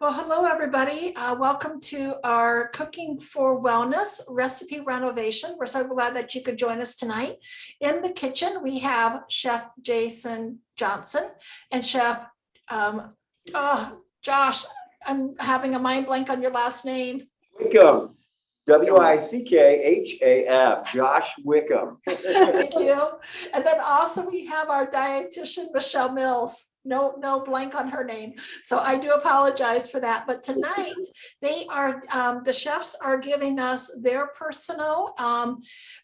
Well, hello, everybody. Welcome to our Cooking for Wellness recipe renovation. We're so glad that you could join us tonight. In the kitchen, we have Chef Jason Johnson and Chef Josh. I'm having a mind blank on your last name. Wickham, Wickham, Josh Wickham. Thank you. And then also we have our dietitian, Michelle Mills. No blank on her name. So I do apologize for that. But tonight they are, the chefs are giving us their personal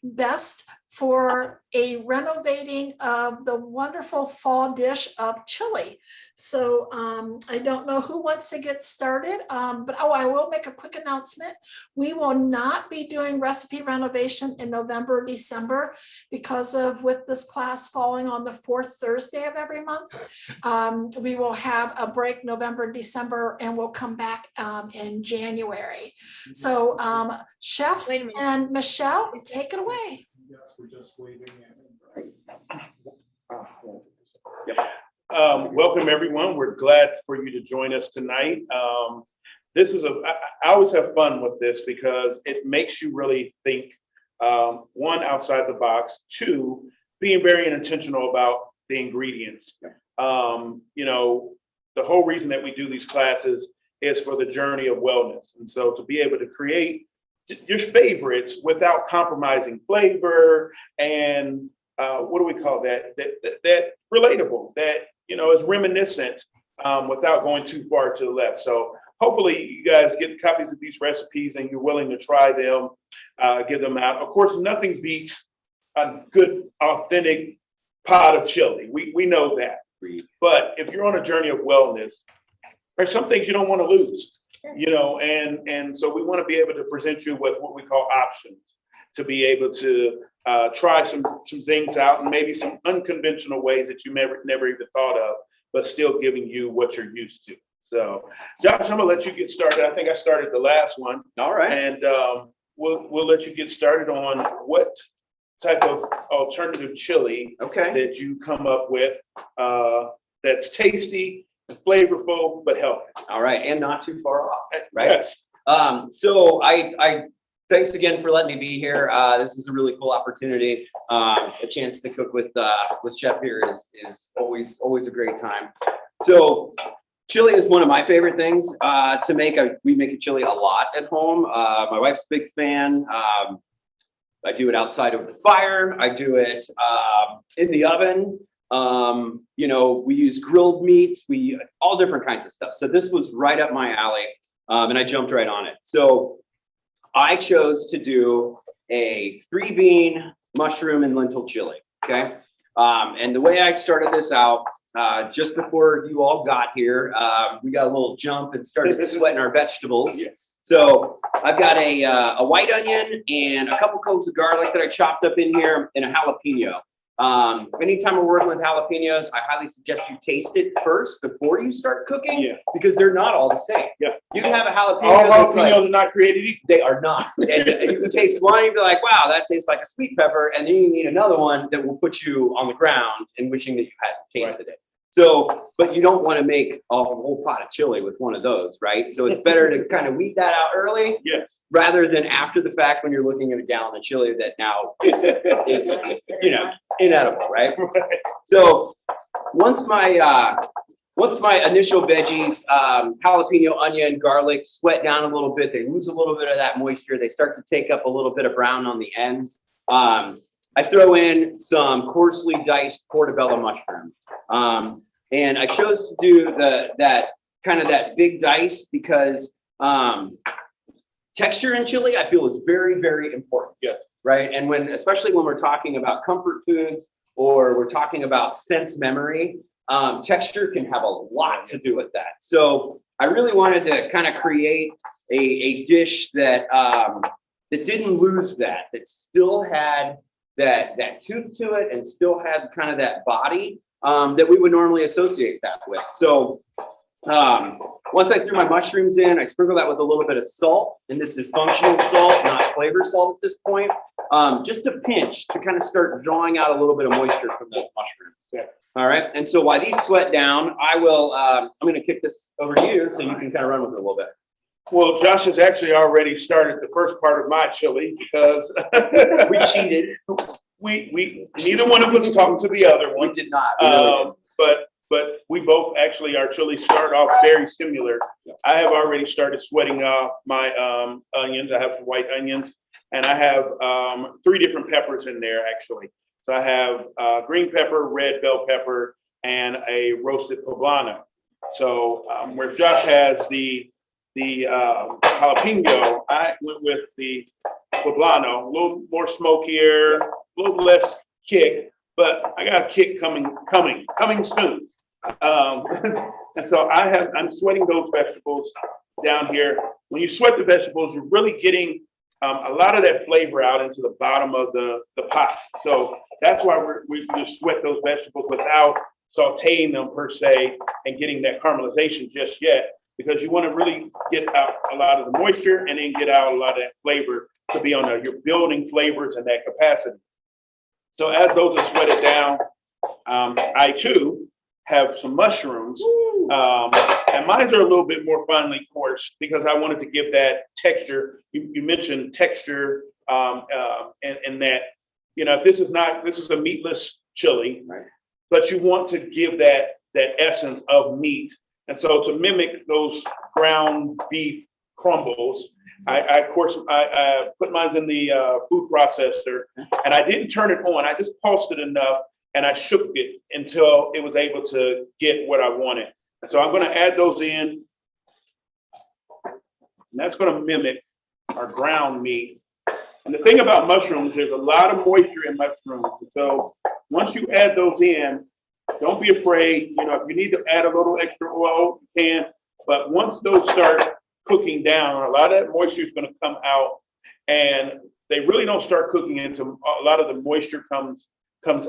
best for a renovating of the wonderful fall dish of chili. So I don't know who wants to get started, but I will make a quick announcement. We will not be doing recipe renovation in November, December, because of with this class falling on the fourth Thursday of every month. We will have a break November, December, and we'll come back in January. So chefs and Michelle, take it away. Yes, we're just waiting. Welcome everyone. We're glad for you to join us tonight. This is I always have fun with this because it makes you really think, one, outside the box, two, being very intentional about the ingredients. The whole reason that we do these classes is for the journey of wellness. And so to be able to create your favorites without compromising flavor and what do we call that relatable, that is reminiscent, without going too far to the left. So hopefully you guys get copies of these recipes and you're willing to try them, give them out. Of course, nothing beats a good authentic pot of chili. We know that. But if you're on a journey of wellness, there's some things you don't want to lose. And so we want to be able to present you with what we call options to be able to try some things out and maybe some unconventional ways that you never even thought of, but still giving you what you're used to. So, Josh, I'm gonna let you get started. I think I started the last one. All right. And we'll let you get started on what type of alternative chili that you come up with that's tasty, flavorful, but healthy. All right, and not too far off, right? Yes. So I thanks again for letting me be here. This is a really cool opportunity. A chance to cook with Chef here is always a great time. So chili is one of my favorite things to make. We make a chili a lot at home. My wife's a big fan. I do it outside of the fire. I do it in the oven. We use grilled meats, all different kinds of stuff. So this was right up my alley, and I jumped right on it. So I chose to do a 3-bean mushroom and lentil chili. Okay. And the way I started this out, just before you all got here, we got a little jump and started sweating our vegetables. Yes. So I've got a white onion and a couple cloves of garlic that I chopped up in here and a jalapeno. Anytime we're working with jalapenos, I highly suggest you taste it first before you start cooking, because they're not all the same. Yeah. You can have a jalapeno. All jalapenos are not created equal. They are not. And you can taste one and you'll be like, wow, that tastes like a sweet pepper. And then you need another one that will put you on the ground and wishing that you hadn't tasted it. So, but you don't want to make a whole pot of chili with one of those, right? So it's better to kind of weed that out early, rather than after the fact when you're looking at a gallon of chili that now it's inedible, right? So once my initial veggies, jalapeno, onion, garlic, sweat down a little bit, they lose a little bit of that moisture. They start to take up a little bit of brown on the ends. I throw in some coarsely diced portobello mushrooms. And I chose to do that big dice because texture in chili, I feel, is very, very important. Yes. Right. And especially when we're talking about comfort foods or we're talking about sense memory, texture can have a lot to do with that. So I really wanted to kind of create a dish that didn't lose that still had that tooth to it and still had kind of that body that we would normally associate that with. So once I threw my mushrooms in, I sprinkled that with a little bit of salt, and this is functional salt, not flavor salt at this point. Just a pinch to kind of start drawing out a little bit of moisture from those mushrooms. All right, and so while these sweat down, I will, I'm gonna kick this over to you so you can kind of run with it a little bit. Well, Josh has actually already started the first part of my chili because We cheated. we neither one of us talked to the other We one. did not. We really didn't. But we both actually, our chilies start off very similar. I have already started sweating off my onions. I have white onions, and I have 3 different peppers in there actually. So I have green pepper, red bell pepper, and a roasted poblano. So where Josh has the jalapeno, I went with the poblano, a little more smokier, a little less kick, but I got a kick coming soon. And so I'm sweating those vegetables down here. When you sweat the vegetables, you're really getting a lot of that flavor out into the bottom of the pot. So that's why we just sweat those vegetables without sauteing them per se and getting that caramelization just yet, because you want to really get out a lot of the moisture and then get out a lot of that flavor to be on there. You're building flavors in that capacity. So as those are sweated down, I too have some mushrooms, and mine are a little bit more finely coarse because I wanted to give that texture. You mentioned texture, and that, this is a meatless chili, right? But you want to give that essence of meat, and so to mimic those ground beef crumbles, I put mine in the food processor, and I didn't turn it on. I just pulsed it enough, and I shook it until it was able to get what I wanted. And so I'm going to add those in, and that's going to mimic our ground meat. And the thing about mushrooms, there's a lot of moisture in mushrooms. So once you add those in, don't be afraid. If you need to add a little extra oil, you can. But once those start cooking down, a lot of that moisture is going to come out, and they really don't start cooking until a lot of the moisture comes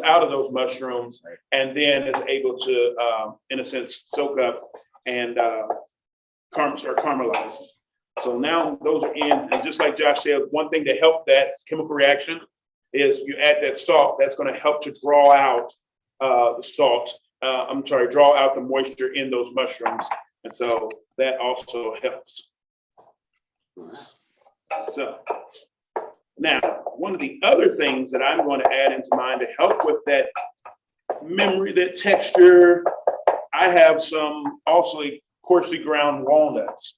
out of those mushrooms, and then is able to, in a sense, soak up and start caramelizing. So now those are in, and just like Josh said, one thing to help that chemical reaction is you add that salt. That's going to help to draw out draw out the moisture in those mushrooms, and so that also helps. So now, one of the other things that I'm going to add into mine to help with that memory, that texture, I have some also coarsely ground walnuts.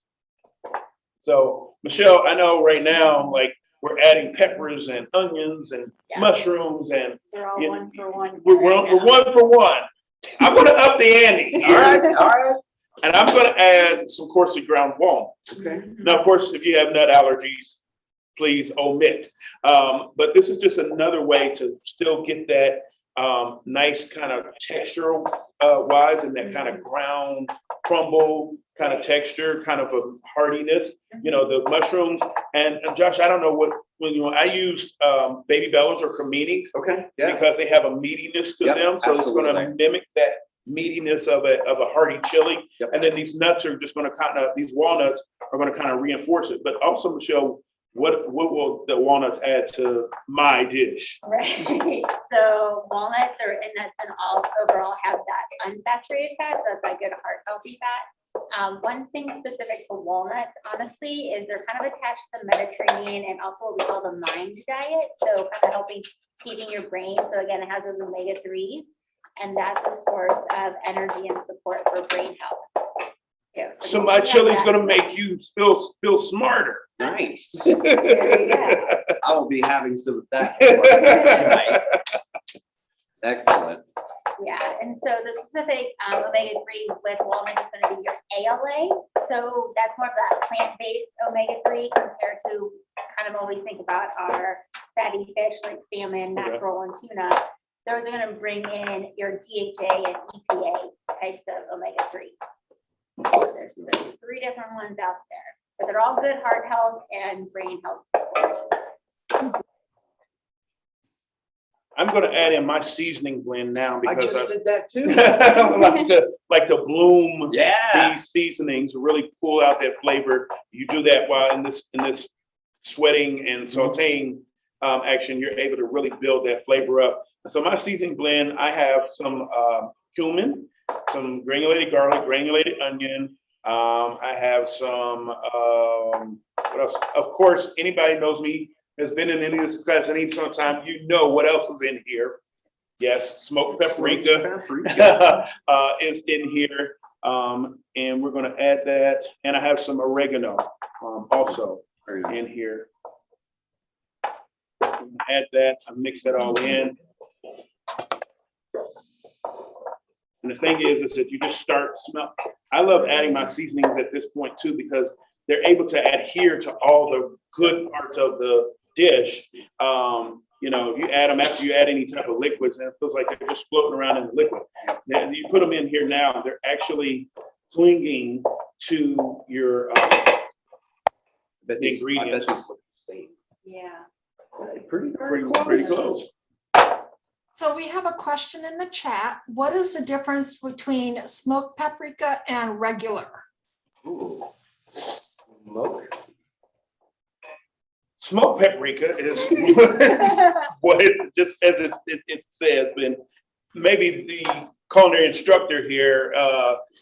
So, Michelle, I know right now, like, we're adding peppers and onions and mushrooms, and they're all 1 for 1. we're 1 for 1. I'm going to up the ante. All right. And I'm going to add some coarsely ground walnuts. Okay. Now, of course, if you have nut allergies, please omit. But this is just another way to still get that nice kind of texture wise, and that kind of ground crumble kind of texture, kind of a hardiness, the mushrooms. And Josh, I don't know I used baby bellows or creminis, because they have a meatiness to them. So it's going to mimic that meatiness of a hearty chili. And then these nuts are just going to these walnuts are going to kind of reinforce it. But also, Michelle, what will the walnuts add to my dish? Right. So walnuts and nuts and all overall have that unsaturated fat, so that's a good heart healthy fat. One thing specific to walnuts, honestly, is they're kind of attached to the Mediterranean and also what we call the MIND diet. So kind of helping feeding your brain. So again, it has those omega-3s, and that's a source of energy and support for brain health. So my chili's going to make you feel smarter. Nice. There you go. I will be having some of that tonight. Excellent. Yeah, and so the specific omega-3 with walnut is going to be your ALA. So that's more of that plant-based omega-3 compared to kind of always think about our fatty fish like salmon, mackerel, and tuna. Those are going to bring in your DHA and EPA types of omega-3s. So there's 3 different ones out there, but they're all good heart health and brain health support. I'm going to add in my seasoning blend now because I just did that too. I like to bloom these seasonings, really pull out that flavor. You do that while in this sweating and sauteing action, you're able to really build that flavor up. So my seasoning blend, I have some cumin, some granulated garlic, granulated onion. I have some, what else? Of course, anybody knows me, has been in any of this class any time, you know what else is in here. Yes, smoked paprika is in here. And we're gonna add that. And I have some oregano also in here. Add that, I mix that all in. And the thing is that you just start smell. I love adding my seasonings at this point too, because they're able to adhere to all the good parts of the dish. You know, you add them after you add any type of liquids, and it feels like they're just floating around in the liquid. And you put them in here now, they're actually clinging to your the ingredients. Yeah. Pretty close. So we have a question in the chat. What is the difference between smoked paprika and regular? Ooh. Smoke. Smoked paprika is what it just as it says, and maybe the culinary instructor here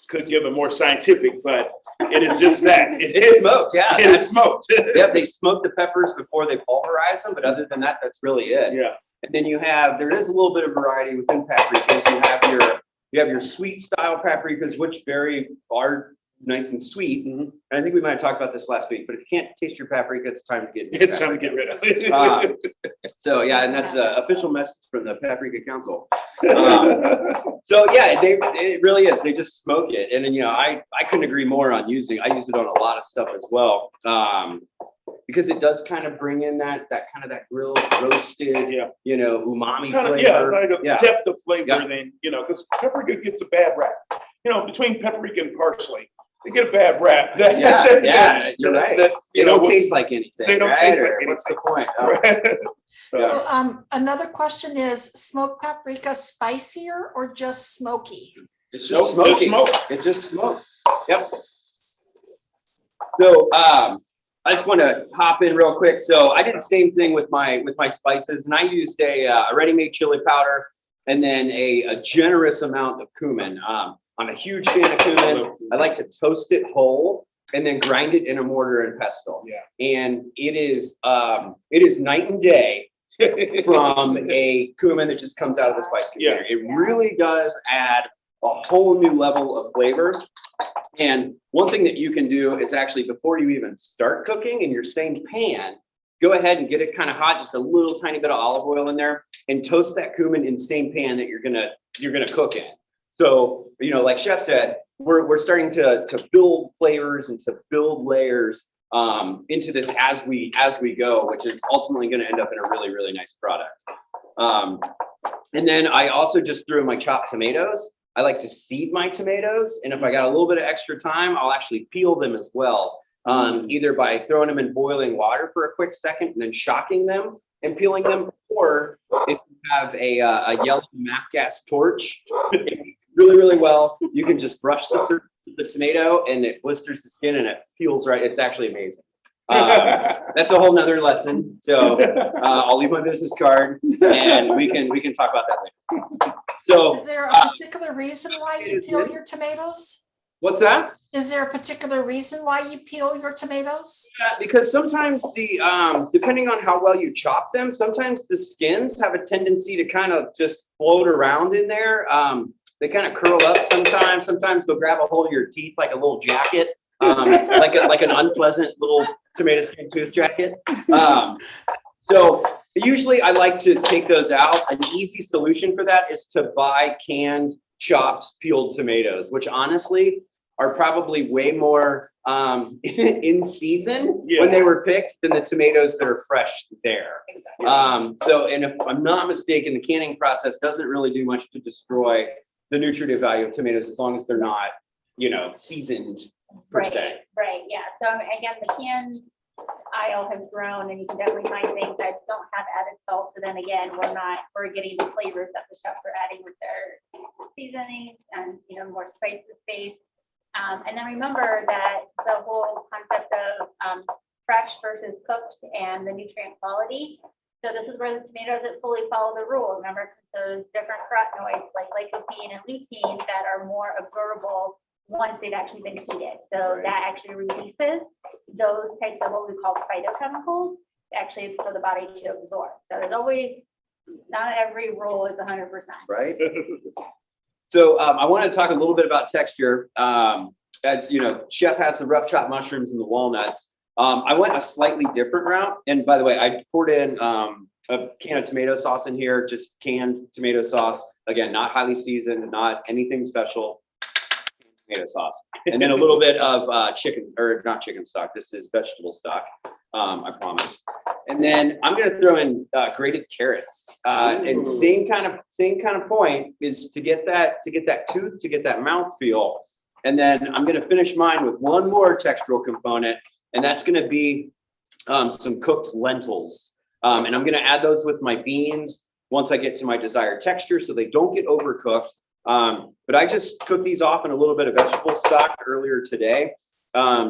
could give a more scientific, but it is just that. It's smoked, yeah. It is smoked. Yep, they smoke the peppers before they pulverize them, but other than that, that's really it. Yeah. And then there is a little bit of variety within paprikas. You have your sweet style paprikas, which are nice and sweet. And I think we might have talked about this last week, but if you can't taste your paprika, it's time to get rid of it. So yeah, and that's an official message from the Paprika Council. So yeah, it really is. They just smoke it, and then I couldn't agree more on using. I use it on a lot of stuff as well, because it does kind of bring in that grilled, roasted, umami flavor. Like a depth of flavor. Then because paprika gets a bad rap. Between paprika and parsley, they get a bad rap. Yeah, you're right. They don't taste like anything. They don't taste like anything. What's the point? So another question is smoked paprika spicier or just smoky? It's just smoky. It's just smoke. Yep. So I just want to hop in real quick. So I did the same thing with my spices, and I used a ready-made chili powder and then a generous amount of cumin. I'm a huge fan of cumin. I like to toast it whole and then grind it in a mortar and pestle. Yeah. And it is night and day from a cumin that just comes out of the spice container. It really does add a whole new level of flavor. And one thing that you can do is actually, before you even start cooking in your same pan, go ahead and get it kind of hot, just a little tiny bit of olive oil in there, and toast that cumin in the same pan that you're gonna cook in. So, like Chef said, we're starting to build flavors and to build layers into this as we go, which is ultimately going to end up in a really, really nice product. And then I also just threw in my chopped tomatoes. I like to seed my tomatoes, and if I got a little bit of extra time, I'll actually peel them as well, either by throwing them in boiling water for a quick second and then shocking them and peeling them, or if you have a yellow MAP gas torch, really, really well, you can just brush the surface of the tomato and it blisters the skin and it peels right. It's actually amazing. That's a whole nother lesson. So I'll leave my business card and we can talk about that later. So is there a particular reason why you peel your tomatoes? What's that? Is there a particular reason why you peel your tomatoes? Because sometimes depending on how well you chop them, sometimes the skins have a tendency to kind of just float around in there. They kind of curl up sometimes. Sometimes they'll grab a hold of your teeth like a little jacket, like an unpleasant little tomato skin tooth jacket. So usually I like to take those out. An easy solution for that is to buy canned, chopped, peeled tomatoes, which honestly are probably way more in season when they were picked than the tomatoes that are fresh there. So, and if I'm not mistaken, the canning process doesn't really do much to destroy the nutritive value of tomatoes as long as they're not, seasoned per se. Right, yeah. So again, the canned aisle has grown, and you can definitely find things that don't have added salt. So then again, we're getting the flavors that the chefs are adding with their seasonings and more spices based. And then remember that the whole concept of fresh versus cooked and the nutrient quality. So this is where the tomato doesn't fully follow the rule. Remember, those different carotenoids like lycopene and lutein that are more absorbable once they've actually been heated. So that actually releases those types of what we call phytochemicals actually for the body to absorb. So there's always, not every rule is 100%. Right. So I want to talk a little bit about texture. As you know, Chef has the rough chopped mushrooms and the walnuts. I went a slightly different route. And by the way, I poured in a can of tomato sauce in here, just canned tomato sauce. Again, not highly seasoned, not anything special. Tomato sauce. And then a little bit of chicken, or not chicken stock. This is vegetable stock, I promise. And then I'm going to throw in grated carrots. And same kind of point is to get that tooth, to get that mouth feel. And then I'm going to finish mine with one more textural component, and that's going to be some cooked lentils. And I'm going to add those with my beans once I get to my desired texture so they don't get overcooked. But I just cooked these off in a little bit of vegetable stock earlier today,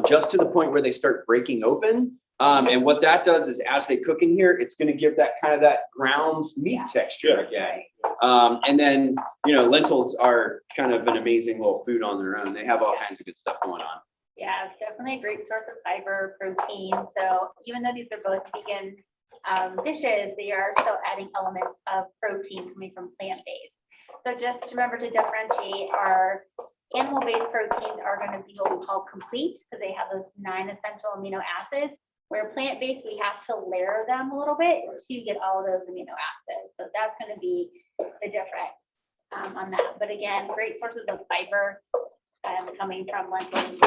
just to the point where they start breaking open. And what that does is as they cook in here, it's going to give that kind of that ground meat texture again. And then, you know, lentils are kind of an amazing little food on their own. They have all kinds of good stuff going on. Yeah, it's definitely a great source of fiber, protein. So even though these are both vegan dishes, they are still adding elements of protein coming from plant-based. So just remember to differentiate. Our animal-based proteins are going to be what we call complete because they have those 9 essential amino acids. Where plant-based, we have to layer them a little bit to get all of those amino acids. So that's going to be the difference on that. But again, great sources of fiber coming from lentils.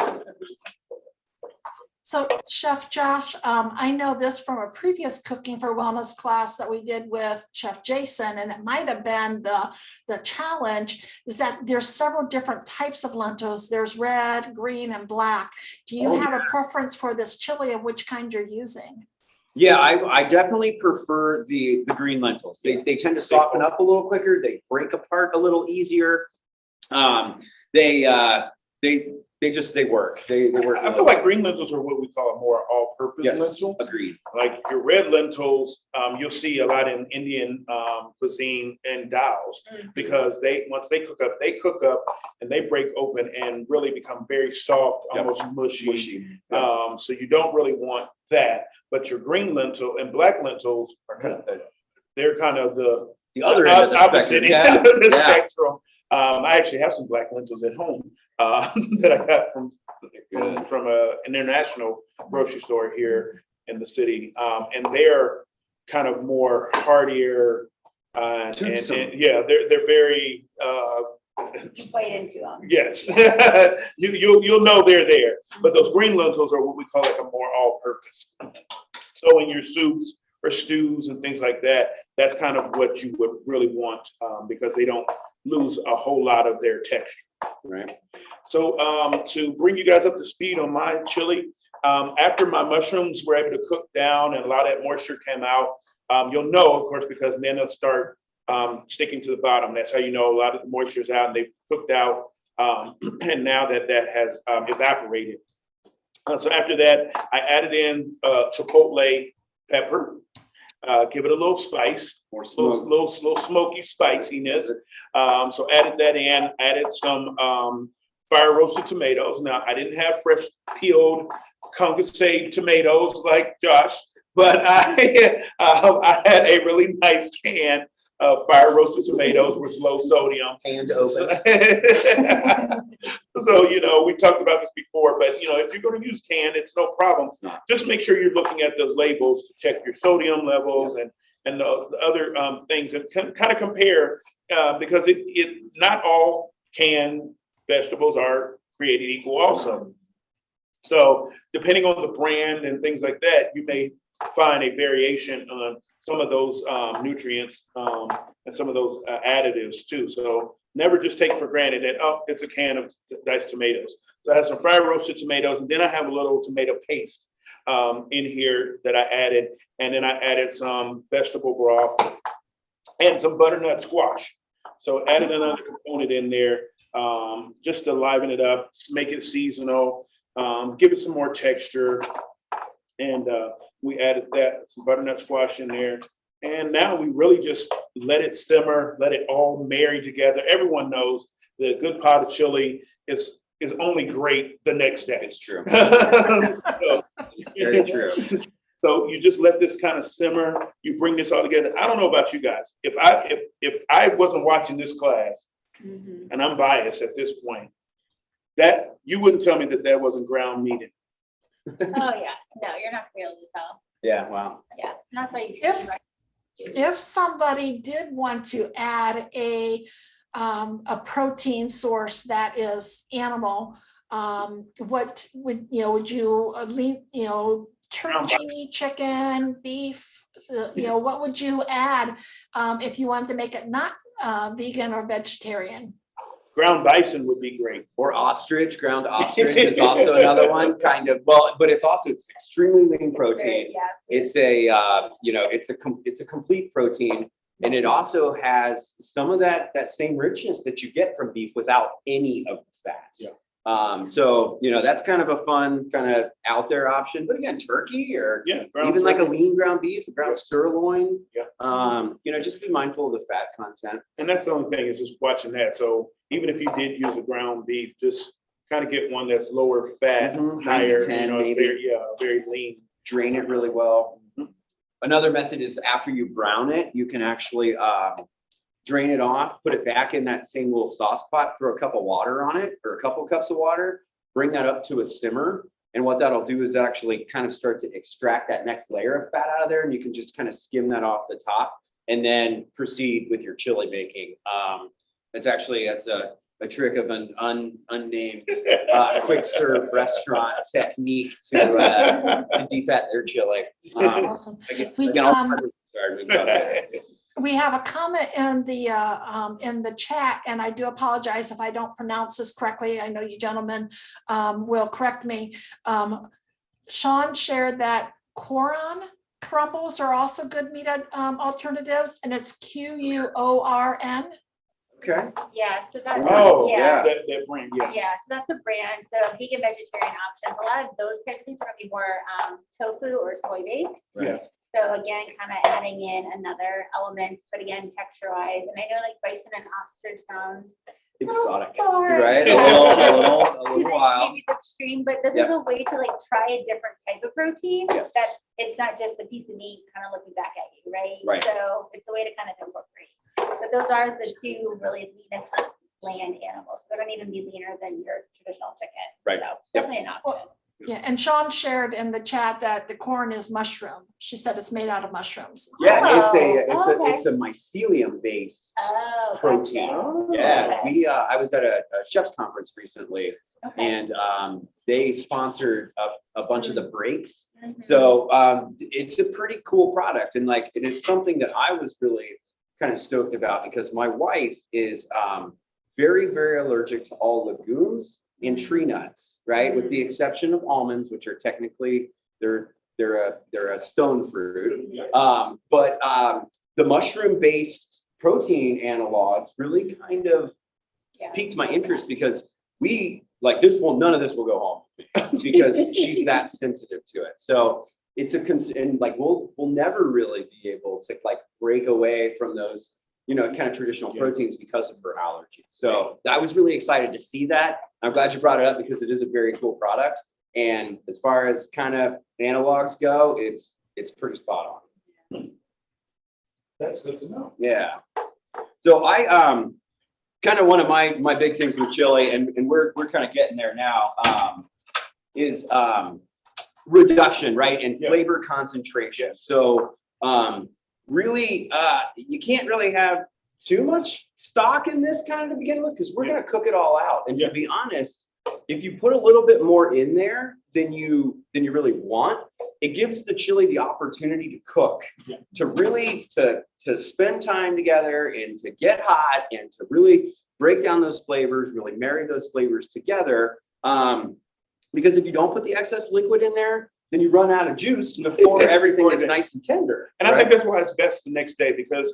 So Chef Josh, I know this from a previous Cooking for Wellness class that we did with Chef Jason, and it might have been the challenge is that there's several different types of lentils. There's red, green, and black. Do you have a preference for this chili of which kind you're using? Yeah, I definitely prefer the green lentils. They tend to soften up a little quicker. They break apart a little easier. They work. They work. I feel like green lentils are what we call a more all-purpose lentil. Agreed. Like your red lentils, you'll see a lot in Indian cuisine and dals because once they cook up and they break open and really become very soft, almost mushy. So you don't really want that. But your green lentil and black lentils are they're kind of the other end of the opposite spectrum. end of the spectrum. I actually have some black lentils at home that I got from an international grocery store here in the city, and they're kind of more heartier, and yeah, they're very. Bite into them. Yes, you'll know they're there, but those green lentils are what we call like a more all-purpose. So in your soups or stews and things like that, that's kind of what you would really want because they don't lose a whole lot of their texture. Right. So to bring you guys up to speed on my chili, after my mushrooms were able to cook down and a lot of that moisture came out, you'll know, of course, because then they'll start sticking to the bottom. That's how you know a lot of the moisture is out and they've cooked out. And now that has evaporated. So after that, I added in chipotle pepper, give it a little spice, little smoky spiciness. So added that in, added some fire roasted tomatoes. Now I didn't have fresh peeled concassate tomatoes like Josh, but I had a really nice can of fire roasted tomatoes with low sodium. Hand open. So, you know, we talked about this before, but, you know, if you're going to use canned, it's no problem. Just make sure you're looking at those labels to check your sodium levels and the other things and kind of compare because not all canned vegetables are created equal also. So depending on the brand and things like that, you may find a variation on some of those nutrients and some of those additives too. So never just take for granted that, oh, it's a can of diced tomatoes. So I have some fire roasted tomatoes, and then I have a little tomato paste in here that I added. And then I added some vegetable broth and some butternut squash. So added another component in there just to liven it up, make it seasonal, give it some more texture. And we added some butternut squash in there. And now we really just let it simmer, let it all marry together. Everyone knows the good pot of chili is only great the next day. It's true. So, Very true. so you just let this kind of simmer. You bring this all together. I don't know about you guys. If I wasn't watching this class, and I'm biased at this point, that you wouldn't tell me that wasn't ground meat. Oh, yeah. No, you're not gonna be able to tell. Yeah, wow. Yeah. And that's why you see, If- right? If somebody did want to add a protein source that is animal, what would you lean, turkey, chicken, beef, what would you add if you wanted to make it not vegan or vegetarian? Ground bison would be great. Or ostrich, ground ostrich is also another one, kind of, well, but it's extremely lean protein. Yeah. It's it's a complete protein, and it also has some of that same richness that you get from beef without any of the fat. Yeah. So that's kind of a fun, kind of out there option. But again, turkey or even like a turkey. lean ground beef, a ground sirloin. Yeah. Just be mindful of the fat content. And that's the only thing is just watching that. So even if you did use a ground beef, just kind of get one that's lower fat, Mhm, higher, 90-10 it's maybe. very lean. Drain it really well. Another method is after you brown it, you can actually drain it off, put it back in that same little sauce pot, throw a cup of water on it or a couple cups of water, bring that up to a simmer. And what that'll do is actually kind of start to extract that next layer of fat out of there. And you can just kind of skim that off the top and then proceed with your chili making. That's a trick of an unnamed quick serve restaurant technique to defat their chili. That's awesome. We have a comment in the chat, and I do apologize if I don't pronounce this correctly. I know you gentlemen will correct me. Sean shared that Quorn crumbles are also good meat alternatives, and it's QUORN. Okay. Yeah, so that's, Oh, yeah. that brand, yeah. Yeah, so that's a brand. So vegan, vegetarian options. A lot of those types of things are gonna be more tofu or soy based. Yeah. So again, kind of adding in another element, but again, texture-wise. And I know like bison and ostrich sounds Exotic, foreign. right? A To little wild. maybe the extreme, but this Yep. is a way to like try a different type of protein Yes. that it's not just a piece of meat kind of looking back at you, right? Right. So it's a way to kind of incorporate. But those are the two really leanest land animals. They're gonna even be leaner than your traditional chicken. Right. So Yep. definitely an option. Well, yeah, and Sean shared in the chat that the corn is mushroom. She said it's made out of mushrooms. Yeah, it's Oh, okay. a mycelium based Oh, protein. gotcha. Yeah, Okay. I was at a chef's conference recently, Okay. and they sponsored a bunch of the breaks. Mhm. So it's a pretty cool product, and it's something that I was really kind of stoked about because my wife is very, very allergic to all legumes and tree nuts, right? With the exception of almonds, which are technically they're a stone fruit. But the mushroom-based protein analogs really kind of Yeah. piqued my interest because none of this will go home because she's that sensitive to it. So it's we'll never really be able to break away from those kind of traditional proteins because of her allergies. So I was really excited to see that. I'm glad you brought it up because it is a very cool product. And as far as kind of analogs go, it's pretty spot on. That's good to know. Yeah. So I kind of one of my big things with chili, and we're kind of getting there now, is reduction, right? And Yeah. flavor concentration. So really, you can't really have too much stock in this kind of to begin with, because we're going to cook it all out. And to be honest, if you put a little bit more in there than you really want, it gives the chili the opportunity to cook, to really to spend time together and to get hot and to really break down those flavors, really marry those flavors together. Because if you don't put the excess liquid in there, then you run out of juice before everything is nice and tender. And I think that's why it's best the next day, because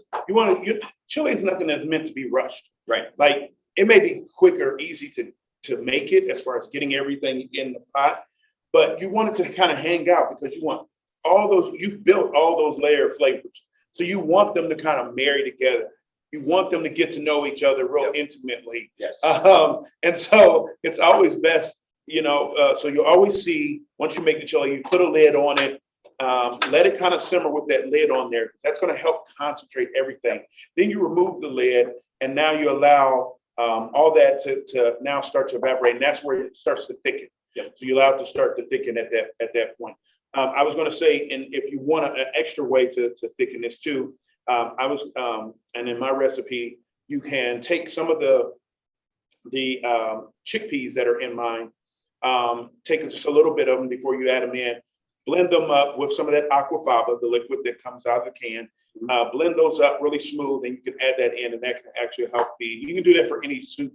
chili is nothing that's meant to be rushed. Right. Like, it may be quick or easy to make it as far as getting everything in the pot, but you want it to kind of hang out because you've built all those layer flavors. So you want them to kind of marry together. You want them to get to know each other real intimately. Yes. And so it's always best, so you always see, once you make the chili, you put a lid on it, let it kind of simmer with that lid on there. That's going to help concentrate everything. Then you remove the lid, and now you allow all that to now start to evaporate, and that's where it starts to thicken. Yep. So you allow it to start to thicken at that point. I was going to say, and if you want an extra way to thicken this too, and in my recipe, you can take some of the chickpeas that are in mine, take just a little bit of them before you add them in, blend them up with some of that aquafaba, the liquid that comes out of the can, blend those up really smooth, and you can add that in, and that can actually help you can do that for any soup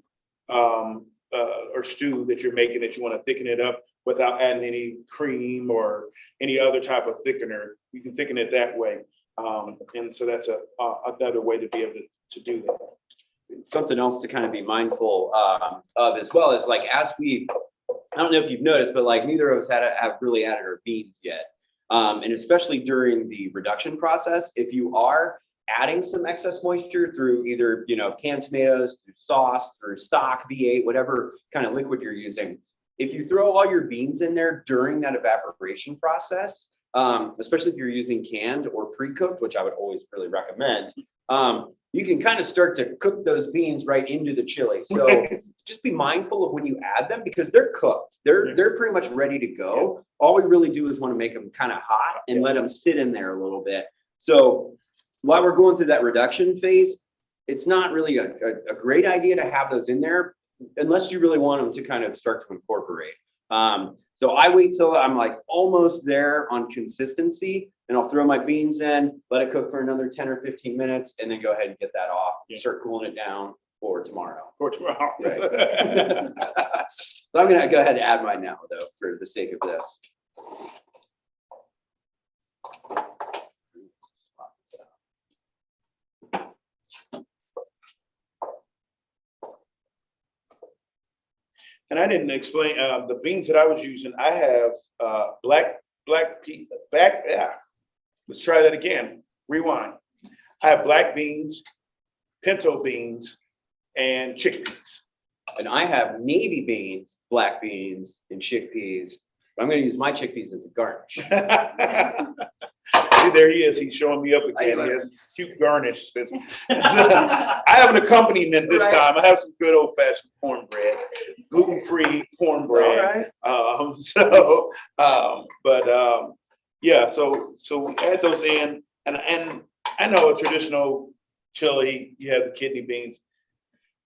or stew that you're making that you want to thicken it up without adding any cream or any other type of thickener. You can thicken it that way. And so that's another way to be able to do that. Something else to kind of be mindful of as well is like, I don't know if you've noticed, but like neither of us have really added our beans yet. And especially during the reduction process, if you are adding some excess moisture through either, canned tomatoes, through sauce, through stock, V8, whatever kind of liquid you're using, if you throw all your beans in there during that evaporation process, especially if you're using canned or pre-cooked, which I would always really recommend, you can kind of start to cook those beans right into the chili. So just be mindful of when you add them, because they're cooked. They're pretty much ready to go. All we really do is want to make them kind of hot and let them sit in there a little bit. So while we're going through that reduction phase, it's not really a great idea to have those in there unless you really want them to kind of start to incorporate. So I wait till I'm like almost there on consistency, and I'll throw my beans in, let it cook for another 10 or 15 minutes, and then go ahead and get that off, start cooling it down for tomorrow. Right. So I'm gonna go ahead and add mine now, though, for the sake of this. And I didn't explain the beans that I was using. I have let's try that again. Rewind. I have black beans, pinto beans, and chickpeas. And I have navy beans, black beans, and chickpeas. I'm going to use my chickpeas as a garnish. See, there he is. He's showing me up again. He has this cute garnish. I have an accompaniment this time. I have some good old-fashioned cornbread, gluten-free cornbread. All right. So we add those in, and I know a traditional chili, you have the kidney beans.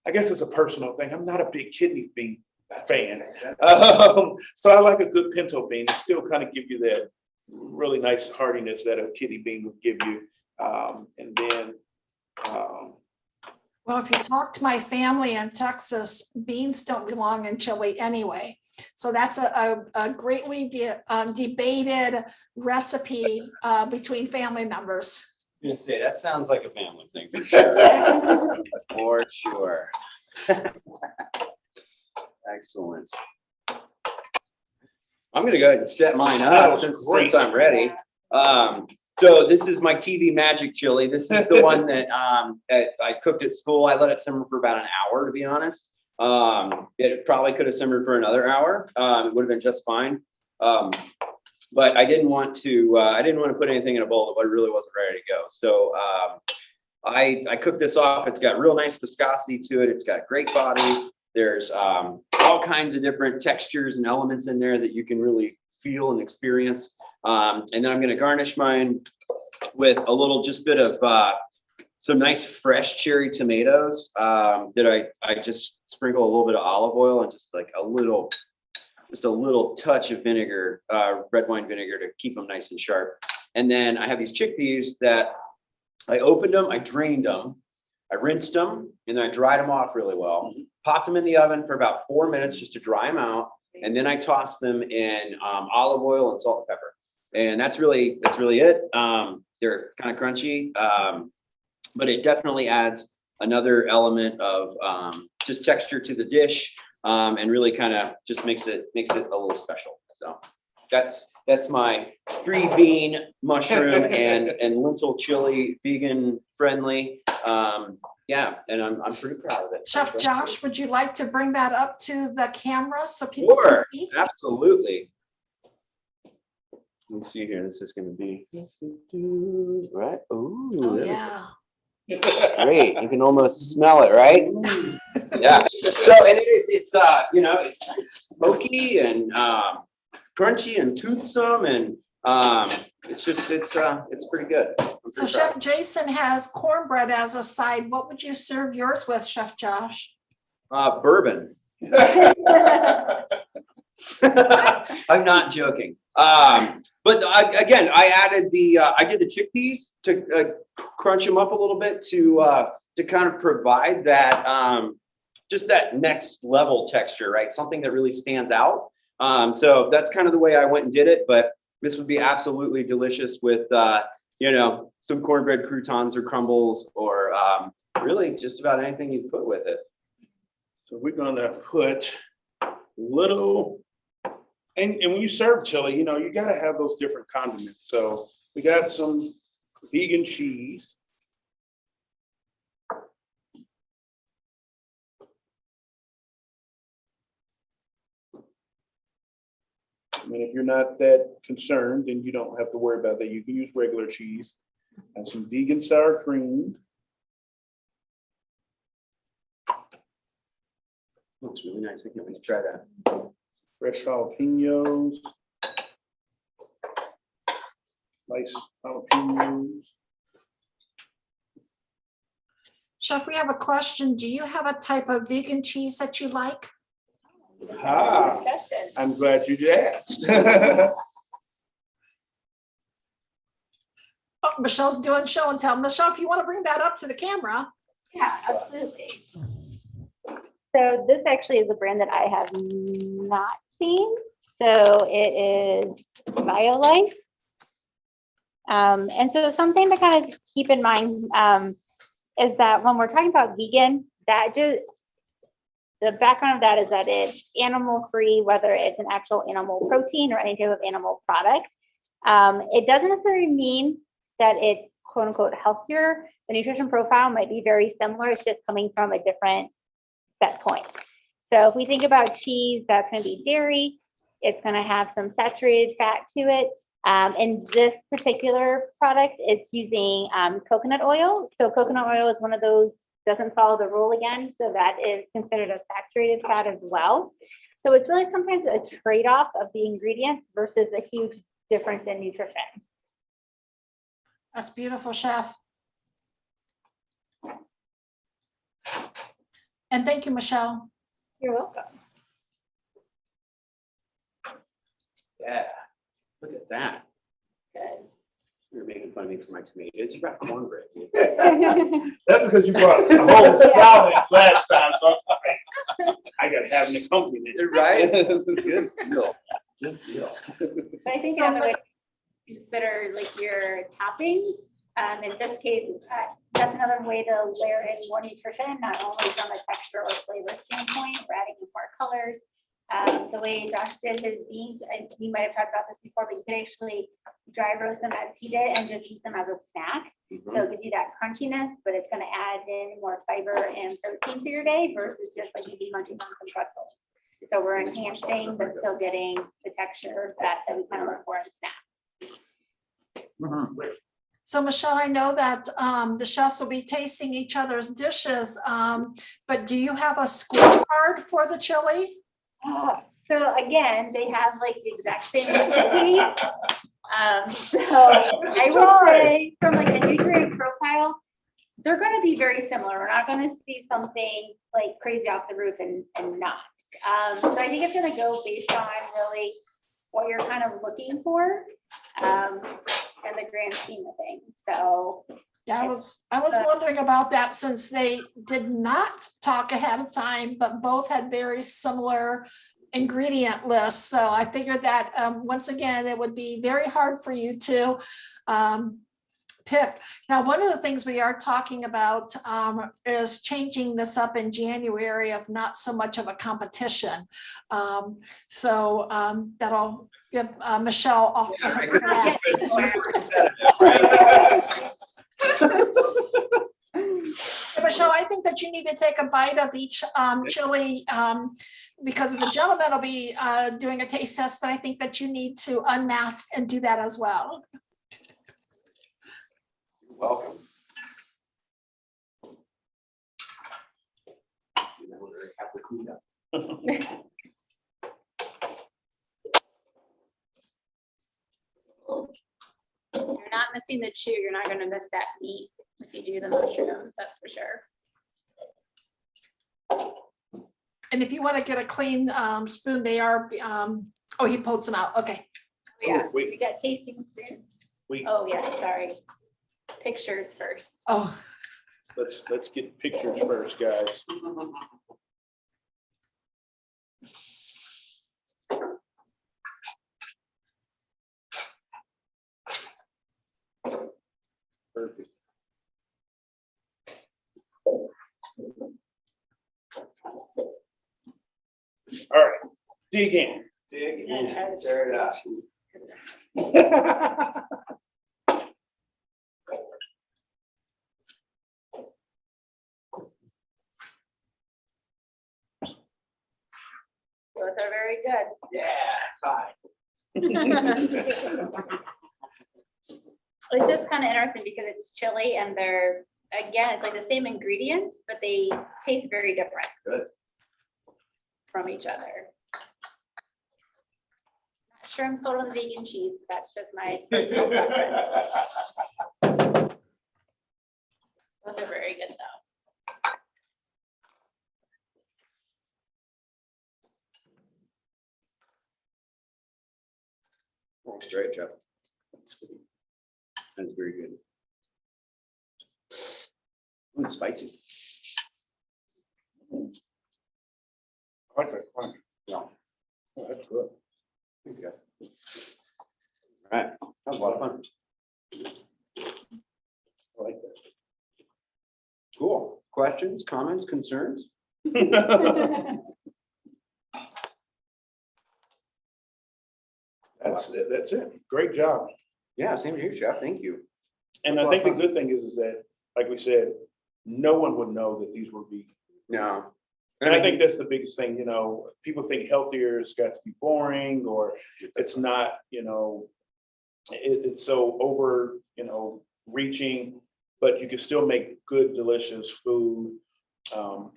I guess it's a personal thing. I'm not a big kidney bean fan. So I like a good pinto bean. It still kind of give you that really nice hardiness that a kidney bean would give you. Well, if you talk to my family in Texas, beans don't belong in chili anyway. So that's a greatly debated recipe between family members. I'm gonna say that sounds like a family thing for sure. For sure. Excellent. I'm gonna go ahead and set mine up since I'm ready. So this is my TV magic chili. This is the one that I cooked at school. I let it simmer for about an hour, to be honest. It probably could have simmered for another hour. It would have been just fine. But I didn't want to put anything in a bowl that really wasn't ready to go. So I cooked this off. It's got real nice viscosity to it. It's got great body. There's all kinds of different textures and elements in there that you can really feel and experience. And then I'm going to garnish mine with a little bit of some nice fresh cherry tomatoes that I just sprinkle a little bit of olive oil and just a little touch of vinegar, red wine vinegar, to keep them nice and sharp. And then I have these chickpeas that I opened them, I drained them, I rinsed them, and then I dried them off really well. Popped them in the oven for about 4 minutes just to dry them out. And then I tossed them in olive oil and salt and pepper. And that's really it. They're kind of crunchy, but it definitely adds another element of just texture to the dish, and really kind of just makes it a little special. So that's my 3 bean mushroom and lentil chili, vegan friendly. Yeah, and I'm pretty proud of it. Chef Josh, would you like to bring that up to the camera so people can Sure, see? absolutely. Let's see here. This is going to be right. Ooh, Oh, there we go. yeah. Great. You can almost smell it, right? Yeah. So, and it's smoky and crunchy and toothsome, and it's pretty good. So Chef Jason has cornbread as a side. What would you serve yours with, Chef Josh? Bourbon. I'm not joking. But again, I did the chickpeas to crunch them up a little bit to kind of provide that just that next level texture, right? Something that really stands out. So that's kind of the way I went and did it. But this would be absolutely delicious with some cornbread croutons or crumbles or really just about anything you put with it. So we're gonna put little, and when you serve chili, you gotta have those different condiments. So we got some vegan cheese. I mean, if you're not that concerned, then you don't have to worry about that. You can use regular cheese. And some vegan sour cream. Looks really nice. I can't wait to try that. Fresh jalapenos. Nice jalapenos. Chef, we have a question. Do you have a type of vegan cheese that you like? Ah, I'm glad you asked. Oh, Michelle's doing show and tell. Michelle, if you want to bring that up to the camera. Yeah, absolutely. So this actually is a brand that I have not seen. So it is BioLife. And so something to kind of keep in mind is that when we're talking about vegan, the background of that is that it's animal free, whether it's an actual animal protein or any type of animal product. It doesn't necessarily mean that it's quote unquote healthier. The nutrition profile might be very similar. It's just coming from a different set point. So if we think about cheese, that's going to be dairy. It's going to have some saturated fat to it. In this particular product, it's using coconut oil. So coconut oil is one of those, doesn't follow the rule again. So that is considered a saturated fat as well. So it's really sometimes a trade-off of the ingredients versus a huge difference in nutrition. That's beautiful, Chef. And thank you, Michelle. You're welcome. Yeah. Look at that. Good. You're making fun of me for my tomatoes. You got cornbread, dude. That's because you brought a whole salad last time, so I got to have an accompaniment. Right? Good deal. Good deal. But I think another way to consider like your toppings. In this case, that's another way to layer in more nutrition, not only from a texture or flavor standpoint, we're adding in more colors. The way Josh did his beans, and we might have talked about this before, but you could actually dry roast them as he did and just use them as a snack. So it gives you that crunchiness, but it's going to add in more fiber and protein to your day versus just like you'd be munching on some pretzels. So we're enhancing, but still getting the texture that we kind of look for in snacks. So Michelle, I know that the chefs will be tasting each other's dishes, but do you have a scorecard for the chili? So again, they have like the exact same recipe. So I will say from like a nutrient profile, they're going to be very similar. We're not going to see something like crazy off the roof and not. So I think it's going to go based on really what you're kind of looking for in the grand scheme of things. So yeah, I was wondering about that since they did not talk ahead of time, but both had very similar ingredient lists. So I figured that once again, it would be very hard for you to pick. Now, one of the things we are talking about is changing this up in January of not so much of a competition. That'll give Michelle off the hook for This has that. been super competitive, right? Michelle, I think that you need to take a bite of each chili because the gentleman will be doing a taste test, but I think that you need to unmask and do that as well. You're welcome. You know, we're have to clean up. You're not missing the chew. You're not going to miss that meat if you do the mushrooms, that's for sure. And if you want to get a clean spoon, they are, oh, he pulls them out. Okay. Yeah, wait. we got tasting spoons. We, Oh, yeah, sorry. Pictures first. Oh, let's get pictures first, guys. Perfect. All right, dig in. Dig in, stir it up. Both are very good. Yeah, tie. It's just kind of interesting because it's chili and they're, again, it's like the same ingredients, but they taste very different. Good. From each other. Not sure I'm sold on the vegan cheese, but that's just my personal preference. Both are very good though. Oh, great job. That's very good. Spicy. I like that crunch. Yeah. Oh, that's good. Okay. All right, that was a lot of fun. I like that. Cool. Questions, comments, concerns? That's it. That's it. Great job. Yeah, same to you, Chef. Thank you. And I think the good thing is that, like we said, no one would know that these were vegan. No. And I think that's the biggest thing, you know, people think healthier has got to be boring or it's not, you know, it's so over, you know, reaching, but you can still make good, delicious food.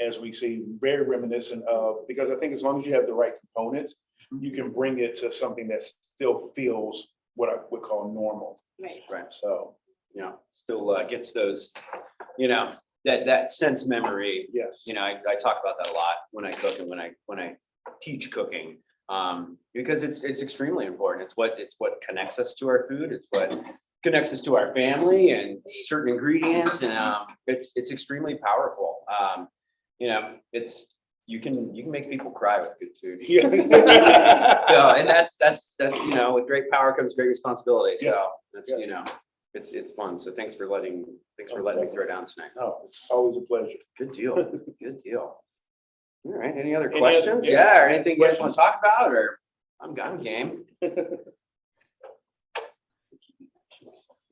As we see, very reminiscent of, because I think as long as you have the right components, you can bring it to something that still feels what I would call normal. Right. Right. So, You know, still gets those, you know, that sense memory. yes. You know, I talk about that a lot when I cook and when I teach cooking, because it's extremely important. It's what connects us to our food. It's what connects us to our family and certain ingredients, and it's extremely powerful. You know, you can make people cry with good food. Yeah. So, and that's you know, with great power comes great responsibility. So Yes. that's Yes. you know, it's fun. So thanks for letting me throw down tonight. Oh, it's always a pleasure. Good deal. Good deal. All right. Any other Any questions? other- Yeah. Or anything you guys want to talk about? Or I'm game.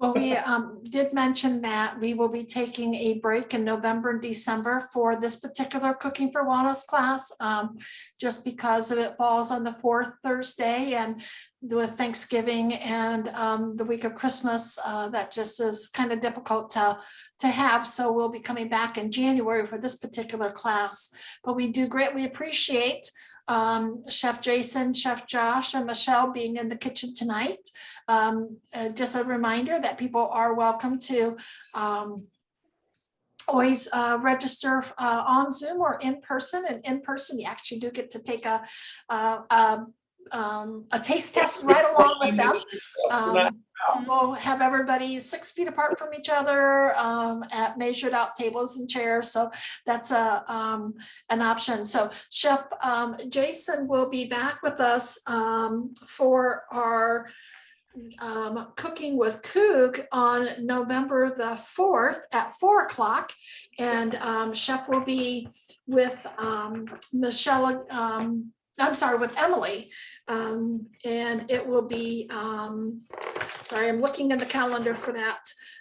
well, we did mention that we will be taking a break in November and December for this particular Cooking for Wellness class, just because it falls on the fourth Thursday, and with Thanksgiving and the week of Christmas, that just is kind of difficult to have. So we'll be coming back in January for this particular class. But we do greatly appreciate Chef Jason, Chef Josh, and Michelle being in the kitchen tonight. Just a reminder that people are welcome to always register on Zoom or in person. And in person, you actually do get to take a taste test right along with them. We'll have everybody 6 feet apart from each other at measured out tables and chairs. So that's an option. So Chef Jason will be back with us for our Cooking with Coog on November the 4th at 4 o'clock. And chef will be with Michelle, I'm sorry, with Emily. And it will be, sorry, I'm looking in the calendar for that.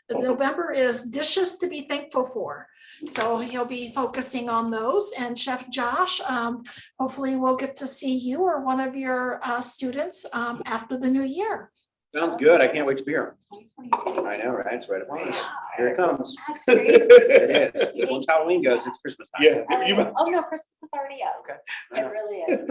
November is dishes to be thankful for. So he'll be focusing on those, and Chef Josh, hopefully we'll get to see you or one of your students after the new year. Sounds good. I can't wait to be here. I know, right? It's right upon us. Here it comes. That's great. It is. Once Halloween goes, it's Christmas time. Yeah. Oh, no, Christmas is already up. Okay. It really is.